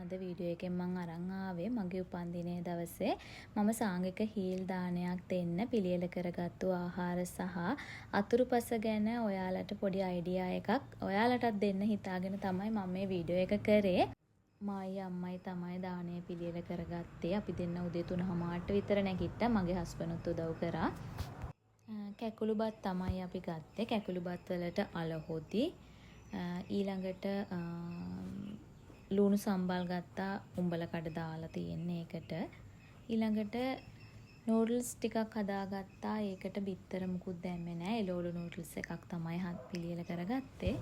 අද වීඩියෝ එකෙන් මම අරන් ආවේ මගේ උපන්දිනයේ දවසේ මම සාංගික හීල් දානයක් දෙන්න පිළියෙල කරගත්තු ආහාර සහ අතුරුපස ගැන ඔයාලට පොඩි අයිඩියා එකක් ඔයාලටත් දෙන්න හිතාගෙන තමයි මම මේ වීඩියෝ එක කරේ. මායි අම්මයි තමයි දානය පිළියෙල කරගත්තේ. අපි දෙන්න උදේ 3:00ට විතර නැගිට්ටා. මගේ හස්බන්ඩ්ත් උදව් කරා. කැකුළුබත් තමයි අපි ගත්තේ. කැකුළුබත් වලට අලහොදි ඊළඟට ලුණු සම්බල් ගත්තා. උඹල කඩ දාලා තියෙන්නේ ඒකට. ඊළඟට නූඩල්ස් ටිකක් හදාගත්තා. ඒකට බිත්තර මුකුත් දැම්මේ නැහැ. එළවලු නූඩල්ස් එකක් තමයි පිළියෙල කරගත්තේ.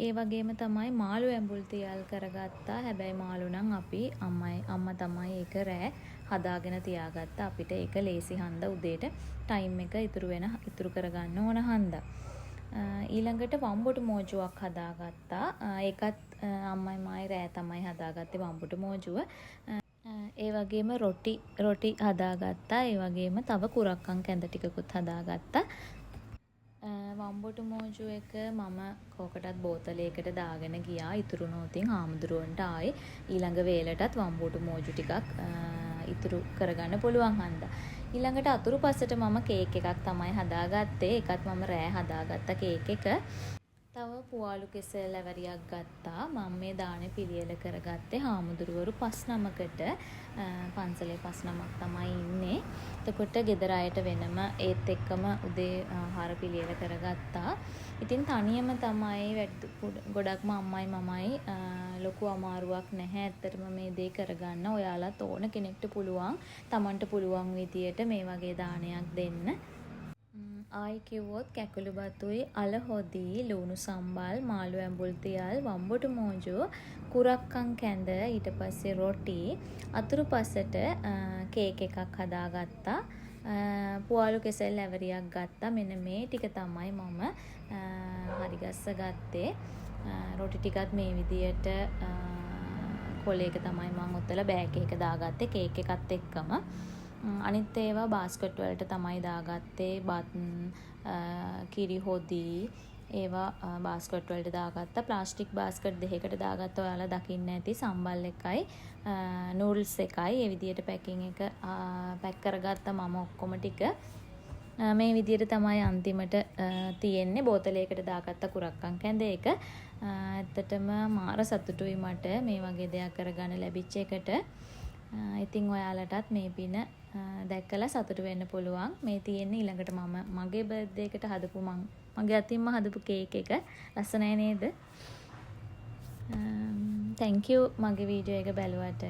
ඒ වගේම තමයි මාළු ඇඹුල් තියල් කරගත්තා. හැබැයි මාළු නම් අපි අම්මා තමයි ඒක රෑ හදාගෙන තියාගත්තා. අපිට ඒක ලේසි හන්දා උදේට ටයිම් එක ඉතුරු කරගන්න ඕන හන්දා. ඊළඟට වම්බොටු මෝජුවක් හදාගත්තා. ඒකත් අම්මයි මායි රෑ තමයි හදාගත්තේ වම්බොටු මෝජුව. ඒ වගේම රොටි හදාගත්තා. ඒ වගේම තව කුරක්කන් කැඳ ටිකකුත් හදාගත්තා. වම්බොටු මෝජු එක මම කෝකටත් බෝතලයකට දාගෙන ගියා. ඉතුරු නොතින් හාමුදුරුවන්ට ආයේ ඊළඟ වේලටත් වම්බොටු මෝජු ටිකක් ඉතුරු කරගන්න පුළුවන් හන්දා. ඊළඟට අතුරුපසට මම කේක් එකක් තමයි හදාගත්තේ. ඒකත් මම රෑ හදාගත්ත කේක් එක. තව පුවාලු කෙසෙල් ඇවරියක් ගත්තා. මම මේ දානේ පිළියෙල කරගත්තේ හාමුදුරුවරු 5-9කට. පන්සලේ 5-9ක් තමයි ඉන්නේ. එතකොට ගෙදර අයට වෙනම ඒත් එක්කම උදේ ආහාර පිළියෙල කරගත්තා. ඉතින් තනියම තමයි ගොඩක්ම අම්මයි මමයි ලොකු අමාරුවක් නැහැ. ඇත්තටම මේ දේ කරගන්න. ඔයාලත් ඕන කෙනෙක්ට පුළුවන්. Tamanට පුළුවන් විදියට මේ වගේ දානයක් දෙන්න. ආයි කිව්වොත් කැකුළුබතුයි අලහොදි ලුණු සම්බල් මාළු ඇඹුල් තියල් වම්බොටු මෝජු කුරක්කන් කැඳ ඊට පස්සේ රොටි අතුරුපසට කේක් එකක් හදාගත්තා. පුවාලු කෙසෙල් ඇවරියක් ගත්තා. මෙන්න මේ ටික තමයි මම හරිගස්ස ගත්තේ. රොටි ටිකත් මේ විදියට කොලයක තමයි මම ඔතලා බෑග් එක දාගත්තේ කේක් එකත් එක්කම. අනිත් ඒවා බාස්කට් වලට තමයි දාගත්තේ. බත් කිරි හොදි ඒවා බාස්කට් වලට දාගත්තා. ප්ලාස්ටික් බාස්කට් දෙකකට දාගත්තා. ඔයාලා දකින්න ඇති සම්බල් එකයි නූඩල්ස් එකයි. ඒ විදියට පැකින් එක පැක් කරගත්තා මම ඔක්කොම ටික. මේ විදියට තමයි අන්තිමට තියෙන්නේ. බෝතලයකට දාගත්ත කුරක්කන් කැඳ එක. ඇත්තටම මාර සතුටුයි මට මේ වගේ දෙයක් කරගන්න ලැබිච්ච එකට. ඉතින් ඔයාලටත් මේ පින දැක්කලා සතුටු වෙන්න පුළුවන්. මේ තියෙන්නේ ඊළඟට මම මගේ බර්ත්ඩේ එකට හදපු මගේ අතින්ම හදපු කේක් එක. ලස්සනයි නේද? thank you මගේ වීඩියෝ එක බැලුවට.